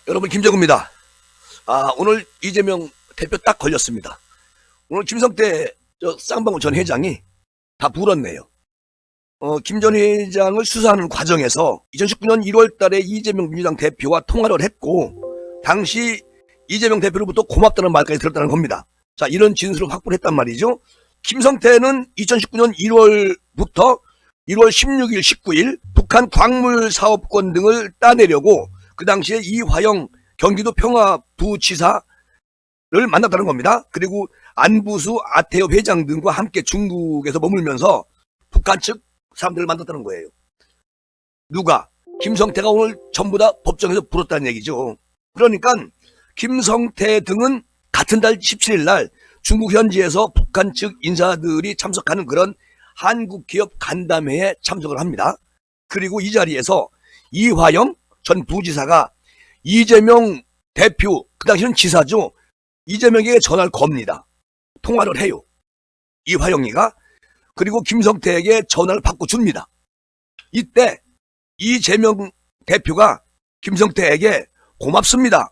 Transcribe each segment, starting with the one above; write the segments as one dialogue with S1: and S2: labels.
S1: 여러분, 김정우입니다. 오늘 이재명 대표 딱 걸렸습니다. 오늘 김성태 쌍방울 전 회장이 다 불었네요. 김 전 회장을 수사하는 과정에서 2019년 1월 달에 이재명 민주당 대표와 통화를 했고, 당시 이재명 대표로부터 고맙다는 말까지 들었다는 겁니다. 자, 이런 진술을 확보를 했단 말이죠. 김성태는 2019년 1월부터 1월 16일, 19일 북한 광물 사업권 등을 따내려고 그 당시에 이화영 경기도 평화부지사를 만났다는 겁니다. 그리고 안부수 아태엽 회장 등과 함께 중국에서 머물면서 북한 측 사람들을 만났다는 거예요. 누가? 김성태가 오늘 전부 다 법정에서 불었다는 얘기죠. 그러니까 김성태 등은 같은 달 17일 날 중국 현지에서 북한 측 인사들이 참석하는 그런 한국기업 간담회에 참석을 합니다. 그리고 이 자리에서 이화영 전 부지사가 이재명 대표, 그 당시는 지사죠, 이재명에게 전화를 겁니다. 통화를 해요, 이화영이가. 그리고 김성태에게 전화를 받고 줍니다. 이때 이재명 대표가 김성태에게 고맙습니다,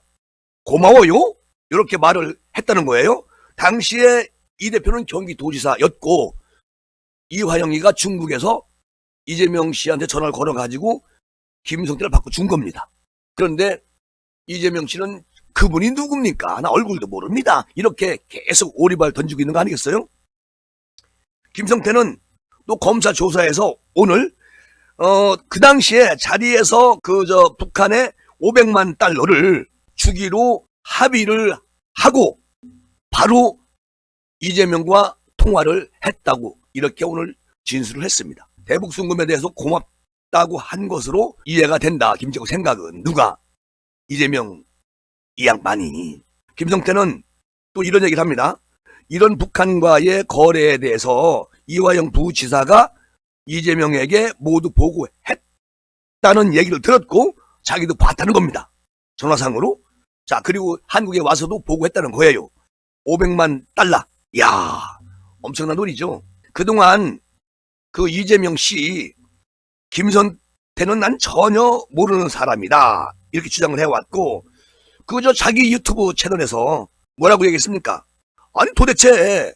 S1: 고마워요, 이렇게 말을 했다는 거예요. 당시에 이 대표는 경기도지사였고 이화영이가 중국에서 이재명 씨한테 전화를 걸어가지고 김성태를 받고 준 겁니다. 그런데 이재명 씨는 그분이 누굽니까? 나 얼굴도 모릅니다, 이렇게 계속 오리발 던지고 있는 거 아니겠어요? 김성태는 또 검사 조사에서 오늘 그 당시에 자리에서 북한에 500만 달러를 주기로 합의를 하고 바로 이재명과 통화를 했다고 이렇게 오늘 진술을 했습니다. 대북 송금에 대해서 고맙다고 한 것으로 이해가 된다, 김정우 생각은. 누가? 이재명 이 양반이. 김성태는 또 이런 얘기를 합니다. 이런 북한과의 거래에 대해서 이화영 부지사가 이재명에게 모두 보고했다는 얘기를 들었고 자기도 봤다는 겁니다, 전화상으로. 자, 그리고 한국에 와서도 보고했다는 거예요. 500만 달러. 이야, 엄청난 돈이죠. 그동안 그 이재명 씨, 김성태는 난 전혀 모르는 사람이다, 이렇게 주장을 해왔고, 자기 유튜브 채널에서 뭐라고 얘기했습니까? 아니, 도대체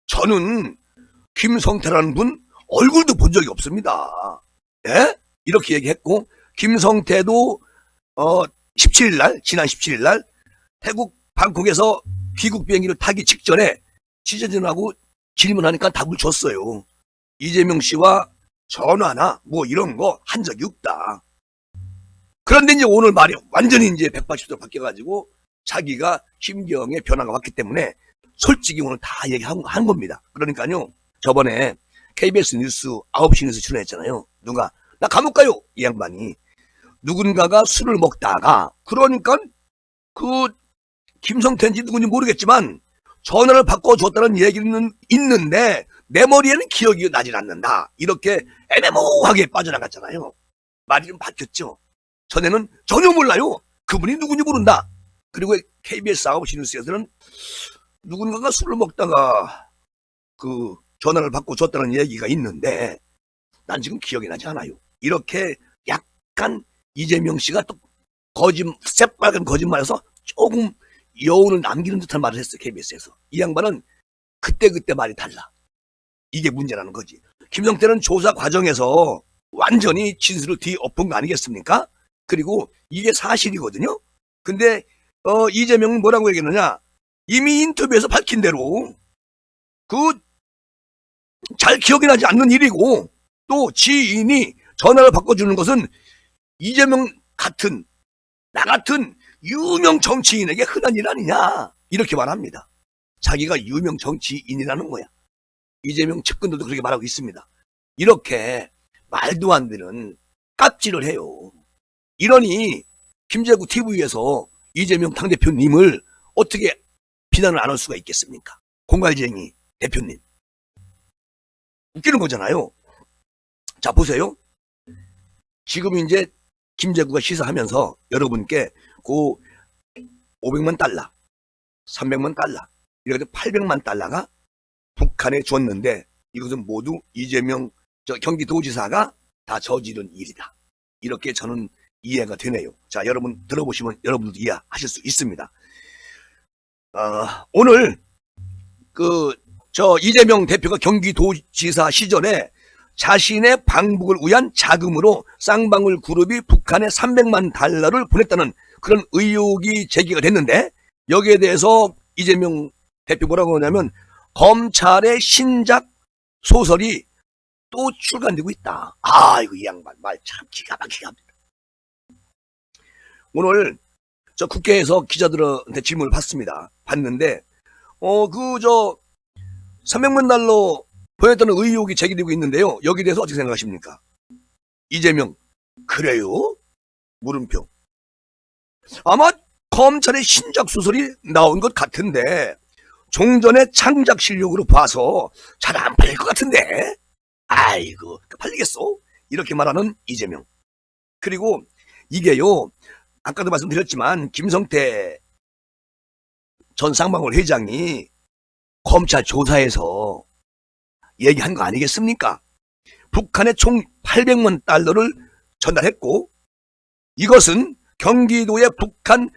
S1: 저는 김성태라는 분 얼굴도 본 적이 없습니다, 예? 이렇게 얘기했고, 김성태도 17일 날, 지난 17일 날 태국 방콕에서 귀국 비행기를 타기 직전에 취재진하고 질문하니까 답을 줬어요. 이재명 씨와 전화나 뭐 이런 거 한 적이 없다. 그런데 이제 오늘 말이 완전히 이제 180도 바뀌어가지고 자기가 심경의 변화가 왔기 때문에 솔직히 오늘 다 얘기한 겁니다. 그러니까요, 저번에 KBS 뉴스 9시 뉴스 출연했잖아요. 누가? 나 감옥 가요, 이 양반이. 누군가가 술을 먹다가, 그러니까 김성태인지 누군지 모르겠지만 전화를 바꿔줬다는 얘기는 있는데 내 머리에는 기억이 나질 않는다, 이렇게 애매모호하게 빠져나갔잖아요. 말이 좀 바뀌었죠. 전에는 전혀 몰라요, 그분이 누군지 모른다. 그리고 KBS 9시 뉴스에서는 누군가가 술을 먹다가 전화를 바꿔줬다는 얘기가 있는데 난 지금 기억이 나지 않아요, 이렇게 약간 이재명 씨가 또 새빨간 거짓말해서 조금 여운을 남기는 듯한 말을 했어요, KBS에서. 이 양반은 그때 말이 달라. 이게 문제라는 거지. 김성태는 조사 과정에서 완전히 진술을 뒤엎은 거 아니겠습니까? 그리고 이게 사실이거든요. 근데 이재명은 뭐라고 얘기했느냐? 이미 인터뷰에서 밝힌 대로 잘 기억이 나지 않는 일이고, 또 지인이 전화를 바꿔주는 것은 이재명 같은, 나 같은 유명 정치인에게 흔한 일 아니냐, 이렇게 말합니다. 자기가 유명 정치인이라는 거야. 이재명 측근들도 그렇게 말하고 있습니다. 이렇게 말도 안 되는 깝질을 해요. 이러니 김재구 TV에서 이재명 당대표님을 어떻게 비난을 안 할 수가 있겠습니까? 공갈쟁이 대표님. 웃기는 거잖아요. 자, 보세요. 지금 이제 김재구가 시사하면서 여러분께 500만 달러, 300만 달러, 이렇게 800만 달러가 북한에 줬는데 이것은 모두 이재명 경기도지사가 다 저지른 일이다, 이렇게 저는 이해가 되네요. 자, 여러분 들어보시면 여러분도 이해하실 수 있습니다. 오늘 이재명 대표가 경기도지사 시절에 자신의 방북을 위한 자금으로 쌍방울 그룹이 북한에 300만 달러를 보냈다는 그런 의혹이 제기가 됐는데, 여기에 대해서 이재명 대표 뭐라고 하냐면 검찰의 신작 소설이 또 출간되고 있다. 이거 이 양반 말 참 기가 막히게 합니다. 오늘 저 국회에서 기자들한테 질문을 봤는데 300만 달러 보냈다는 의혹이 제기되고 있는데요. 여기에 대해서 어떻게 생각하십니까? 이재명 그래요? 물음표. 아마 검찰의 신작 소설이 나온 것 같은데 종전의 창작 실력으로 봐서 잘 안 팔릴 것 같은데, 아이고 팔리겠어? 이렇게 말하는 이재명. 그리고 이게요, 아까도 말씀드렸지만 김성태 전 쌍방울 회장이 검찰 조사에서 얘기한 거 아니겠습니까? 북한에 총 800만 달러를 전달했고, 이것은 경기도의 북한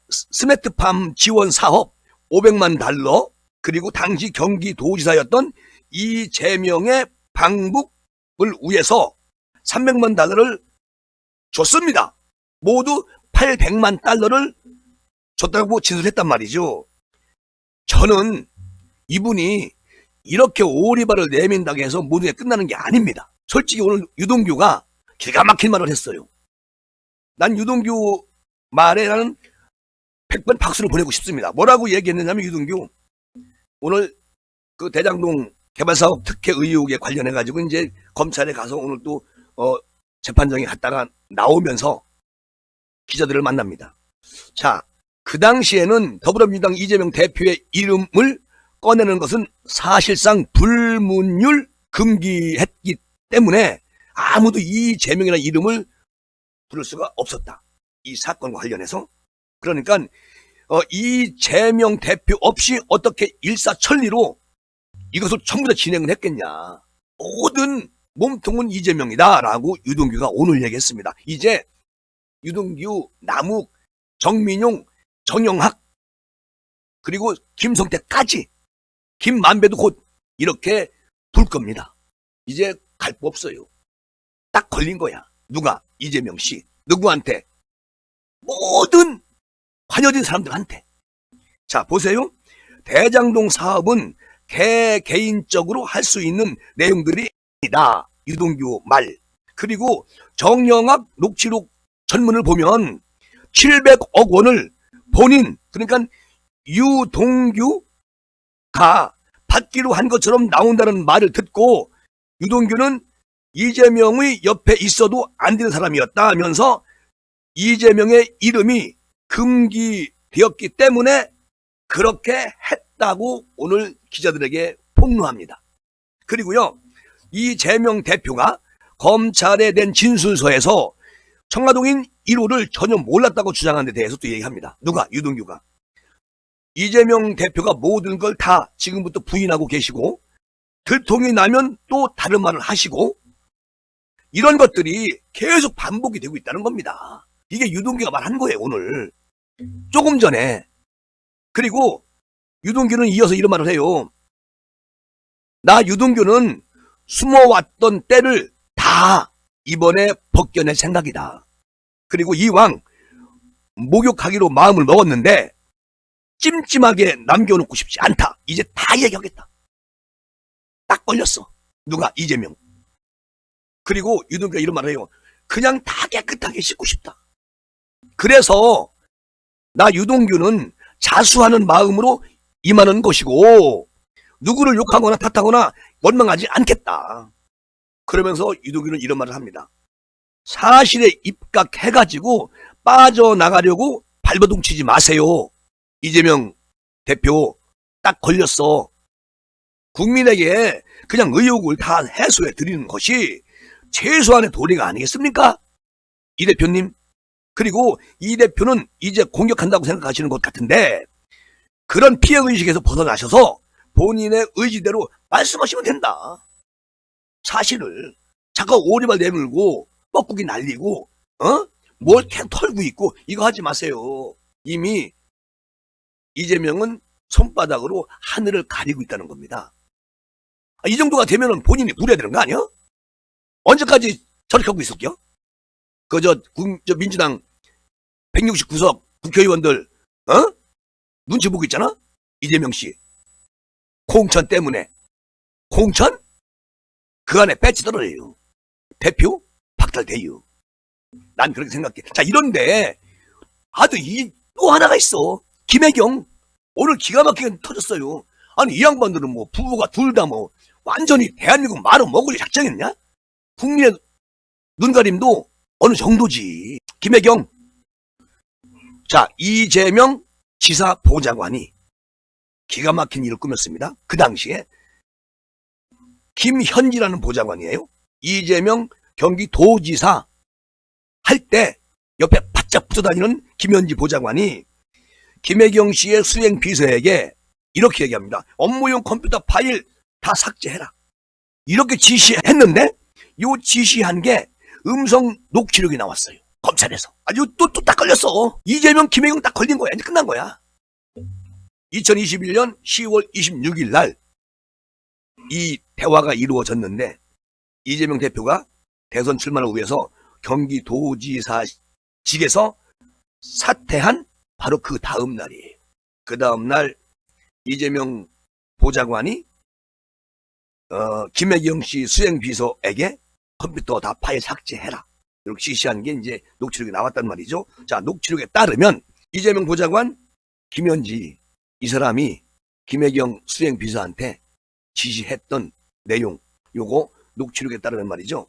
S1: 스마트팜 지원 사업 500만 달러, 그리고 당시 경기도지사였던 이재명의 방북을 위해서 300만 달러를 줬습니다. 모두 800만 달러를 줬다고 진술했단 말이죠. 저는 이분이 이렇게 오리발을 내민다고 해서 모든 게 끝나는 게 아닙니다. 솔직히 오늘 유동규가 기가 막힌 말을 했어요. 난 유동규 말에 나는 100번 박수를 보내고 싶습니다. 뭐라고 얘기했느냐면, 유동규 오늘 그 대장동 개발사업 특혜 의혹에 관련해가지고 이제 검찰에 가서 오늘 또 재판장에 갔다가 나오면서 기자들을 만납니다. 자, 그 당시에는 더불어민주당 이재명 대표의 이름을 꺼내는 것은 사실상 불문율 금기했기 때문에 아무도 이재명이라는 이름을 부를 수가 없었다. 이 사건과 관련해서. 그러니까 이재명 대표 없이 어떻게 일사천리로 이것을 전부 다 진행을 했겠냐. 모든 몸통은 이재명이다라고 유동규가 오늘 얘기했습니다. 이제 유동규, 남욱, 정민용, 정영학, 그리고 김성태까지, 김만배도 곧 이렇게 불 겁니다. 이제 갈 법 없어요. 딱 걸린 거야. 누가? 이재명 씨. 누구한테? 모든 관여된 사람들한테. 자, 보세요. 대장동 사업은 개인적으로 할 수 있는 내용들이다. 유동규 말. 그리고 정영학 녹취록 전문을 보면 700억 원을 본인, 그러니까 유동규가 받기로 한 것처럼 나온다는 말을 듣고, 유동규는 이재명의 옆에 있어도 안 되는 사람이었다 하면서 이재명의 이름이 금기되었기 때문에 그렇게 했다고 오늘 기자들에게 폭로합니다. 그리고요, 이재명 대표가 검찰에 낸 진술서에서 청라동인 1호를 전혀 몰랐다고 주장하는 데 대해서 또 얘기합니다. 누가? 유동규가. 이재명 대표가 모든 걸 다 지금부터 부인하고 계시고, 들통이 나면 또 다른 말을 하시고, 이런 것들이 계속 반복이 되고 있다는 겁니다. 이게 유동규가 말한 거예요, 오늘. 조금 전에. 그리고 유동규는 이어서 이런 말을 해요. 나 유동규는 숨어왔던 때를 다 이번에 벗겨낼 생각이다. 그리고 이왕 목욕하기로 마음을 먹었는데 찜찜하게 남겨놓고 싶지 않다. 이제 다 얘기하겠다. 딱 걸렸어. 누가? 이재명. 그리고 유동규가 이런 말을 해요. 그냥 다 깨끗하게 씻고 싶다. 그래서 나 유동규는 자수하는 마음으로 임하는 것이고 누구를 욕하거나 탓하거나 원망하지 않겠다. 그러면서 유동규는 이런 말을 합니다. 사실에 입각해가지고 빠져나가려고 발버둥 치지 마세요. 이재명 대표 딱 걸렸어. 국민에게 그냥 의혹을 다 해소해 드리는 것이 최소한의 도리가 아니겠습니까? 이 대표님. 그리고 이 대표는 이제 공격한다고 생각하시는 것 같은데 그런 피해의식에서 벗어나셔서 본인의 의지대로 말씀하시면 된다. 사실을 자꾸 오리발 내밀고 뻐꾸기 날리고 뭘 계속 털고 있고 이거 하지 마세요. 이미 이재명은 손바닥으로 하늘을 가리고 있다는 겁니다. 이 정도가 되면은 본인이 물어야 되는 거 아니야? 언제까지 저렇게 하고 있을게요? 저 민주당 169석 국회의원들, 눈치 보고 있잖아? 이재명 씨. 공천 때문에. 공천? 그 안에 배치 떨어져요. 대표? 박탈돼요. 난 그렇게 생각해. 자, 이런데, 또 하나가 있어. 김혜경. 오늘 기가 막히게 터졌어요. 아니, 이 양반들은 뭐, 부부가 둘 다 뭐, 완전히 대한민국 말은 먹을 작정했냐? 국민의 눈가림도 어느 정도지. 김혜경. 자, 이재명 지사 보좌관이 기가 막힌 일을 꾸몄습니다. 그 당시에 김현지라는 보좌관이에요. 이재명 경기도지사 할 때 옆에 바짝 붙어다니는 김현지 보좌관이 김혜경 씨의 수행 비서에게 이렇게 얘기합니다. 업무용 컴퓨터 파일 다 삭제해라. 이렇게 지시했는데 요 지시한 게 음성 녹취록이 나왔어요. 검찰에서. 아주 또 딱 걸렸어. 이재명, 김혜경 딱 걸린 거야. 이제 끝난 거야. 2021년 10월 26일 날 이 대화가 이루어졌는데 이재명 대표가 대선 출마를 위해서 경기도지사직에서 사퇴한 바로 그 다음 날이에요. 그 다음 날 이재명 보좌관이 김혜경 씨 수행비서에게 컴퓨터 다 파일 삭제해라. 이렇게 지시한 게 이제 녹취록이 나왔단 말이죠. 자, 녹취록에 따르면 이재명 보좌관, 김현지 이 사람이 김혜경 수행비서한테 지시했던 내용, 요거 녹취록에 따르면 말이죠.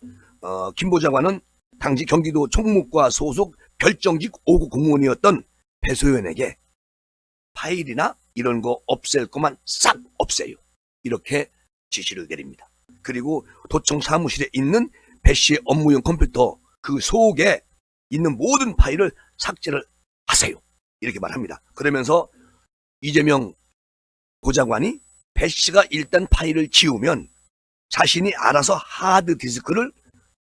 S1: 김 보좌관은 당시 경기도 총무과 소속 별정직 5급 공무원이었던 배소연에게 파일이나 이런 거 없앨 것만 싹 없애요. 이렇게 지시를 내립니다. 그리고 도청 사무실에 있는 배 씨의 업무용 컴퓨터 그 속에 있는 모든 파일을 삭제를 하세요. 이렇게 말합니다. 그러면서 이재명 보좌관이 배 씨가 일단 파일을 지우면 자신이 알아서 하드디스크를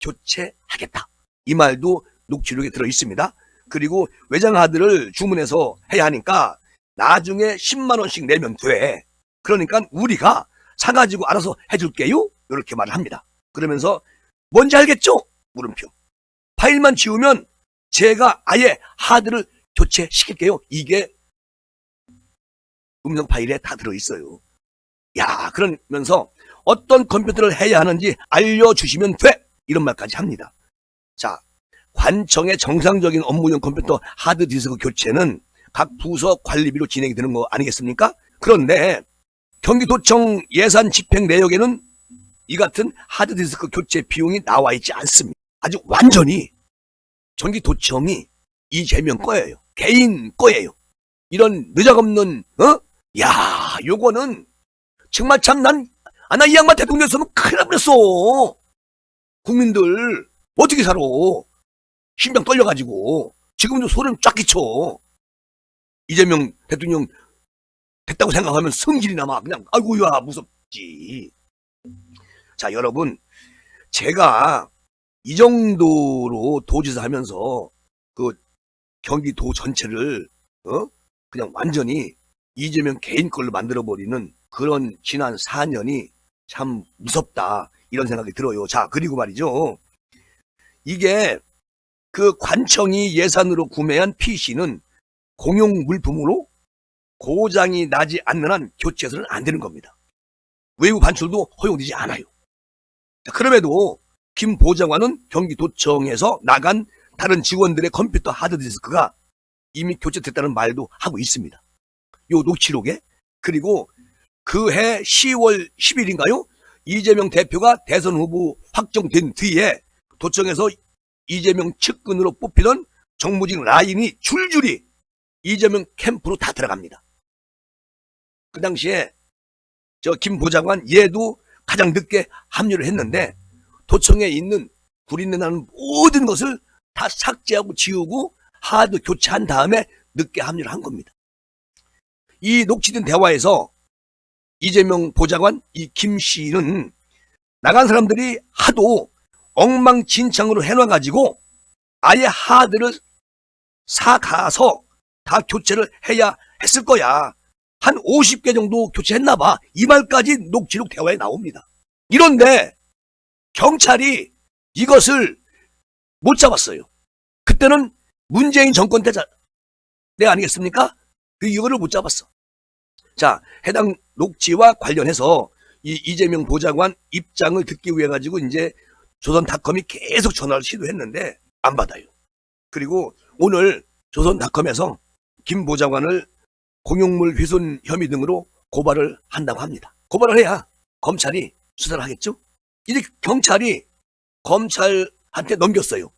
S1: 교체하겠다. 이 말도 녹취록에 들어 있습니다. 그리고 외장 하드를 주문해서 해야 하니까 나중에 10만 원씩 내면 돼. 그러니까 우리가 사가지고 알아서 해줄게요. 이렇게 말을 합니다. 그러면서 뭔지 알겠죠? 물음표. 파일만 지우면 제가 아예 하드를 교체시킬게요. 이게 음성 파일에 다 들어있어요. 야, 그러면서 어떤 컴퓨터를 해야 하는지 알려주시면 돼. 이런 말까지 합니다. 자, 관청의 정상적인 업무용 컴퓨터 하드디스크 교체는 각 부서 관리비로 진행이 되는 거 아니겠습니까? 그런데 경기도청 예산 집행 내역에는 이 같은 하드디스크 교체 비용이 나와 있지 않습니다. 아주 완전히 경기도청이 이재명 거예요. 개인 거예요. 이런 느작없는 야, 요거는 정말 참 나 이 양반 대통령이었으면 큰일 날뻔했어. 국민들 어떻게 살아? 심장 떨려가지고 지금도 소름 쫙 끼쳐. 이재명 대통령 됐다고 생각하면 성질이 나마 그냥 아이고야 무섭지. 자, 여러분, 제가 이 정도로 도지사 하면서 그 경기도 전체를 그냥 완전히 이재명 개인 걸로 만들어버리는 그런 지난 4년이 참 무섭다 이런 생각이 들어요. 자, 그리고 말이죠. 이게 그 관청이 예산으로 구매한 PC는 공용 물품으로 고장이 나지 않는 한 교체해서는 안 되는 겁니다. 외부 반출도 허용되지 않아요. 자, 그럼에도 김 보좌관은 경기도청에서 나간 다른 직원들의 컴퓨터 하드디스크가 이미 교체됐다는 말도 하고 있습니다. 요 녹취록에. 그리고 그해 10월 10일인가요? 이재명 대표가 대선 후보 확정된 뒤에 도청에서 이재명 측근으로 뽑히던 정무직 라인이 줄줄이 이재명 캠프로 다 들어갑니다. 그 당시에 저 김 보좌관 얘도 가장 늦게 합류를 했는데 도청에 있는 구린내 나는 모든 것을 다 삭제하고 지우고 하드 교체한 다음에 늦게 합류를 한 겁니다. 이 녹취된 대화에서 이재명 보좌관 이 김 씨는 나간 사람들이 하도 엉망진창으로 해놔가지고 아예 하드를 사가서 다 교체를 해야 했을 거야. 한 50개 정도 교체했나 봐. 이 말까지 녹취록 대화에 나옵니다. 이런데 경찰이 이것을 못 잡았어요. 그때는 문재인 정권 때 아니겠습니까? 이거를 못 잡았어. 자, 해당 녹취와 관련해서 이재명 보좌관 입장을 듣기 위해 가지고 이제 조선닷컴이 계속 전화를 시도했는데 안 받아요. 그리고 오늘 조선닷컴에서 김 보좌관을 공용물 훼손 혐의 등으로 고발을 한다고 합니다. 고발을 해야 검찰이 수사를 하겠죠? 이제 경찰이 검찰한테 넘겼어요.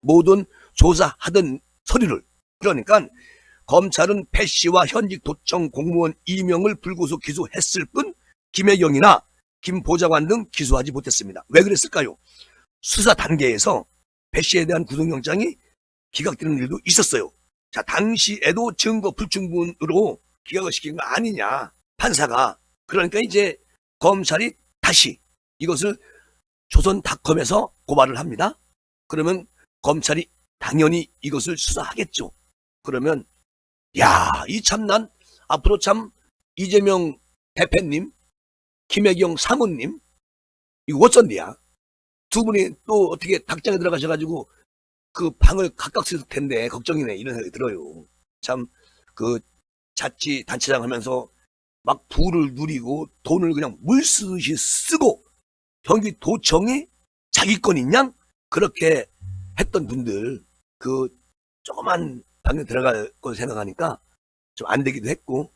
S1: 모든 조사하던 서류를. 그러니까 검찰은 배 씨와 현직 도청 공무원 이명을 불구속 기소했을 뿐 김혜경이나 김 보좌관 등 기소하지 못했습니다. 왜 그랬을까요? 수사 단계에서 배 씨에 대한 구속영장이 기각되는 일도 있었어요. 자, 당시에도 증거 불충분으로 기각을 시킨 거 아니냐, 판사가. 그러니까 이제 검찰이 다시 이것을 조선닷컴에서 고발을 합니다. 그러면 검찰이 당연히 이것을 수사하겠죠. 그러면 이 참난 앞으로 참 이재명 대표님, 김혜경 사모님 이거 어쩐디야? 두 분이 또 어떻게 닭장에 들어가셔가지고 그 방을 각각 쓰실 텐데 걱정이네, 이런 생각이 들어요. 참 그 자치단체장 하면서 막 부를 누리고 돈을 그냥 물쓰듯이 쓰고 경기도청이 자기 건인 양 그렇게 했던 분들 그 조그만 방에 들어갈 거 생각하니까 좀 안 되기도 했고,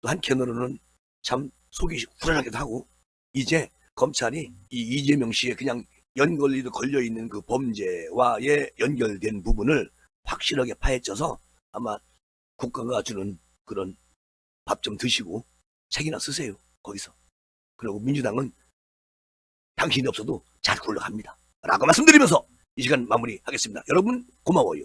S1: 또 한편으로는 참 속이 후련하기도 하고, 이제 검찰이 이 이재명 씨의 그냥 연걸리도 걸려있는 그 범죄와의 연결된 부분을 확실하게 파헤쳐서 아마 국가가 주는 그런 밥 좀 드시고 책이나 쓰세요, 거기서. 그리고 민주당은 당신이 없어도 잘 굴러갑니다 라고 말씀드리면서 이 시간 마무리하겠습니다. 여러분 고마워요.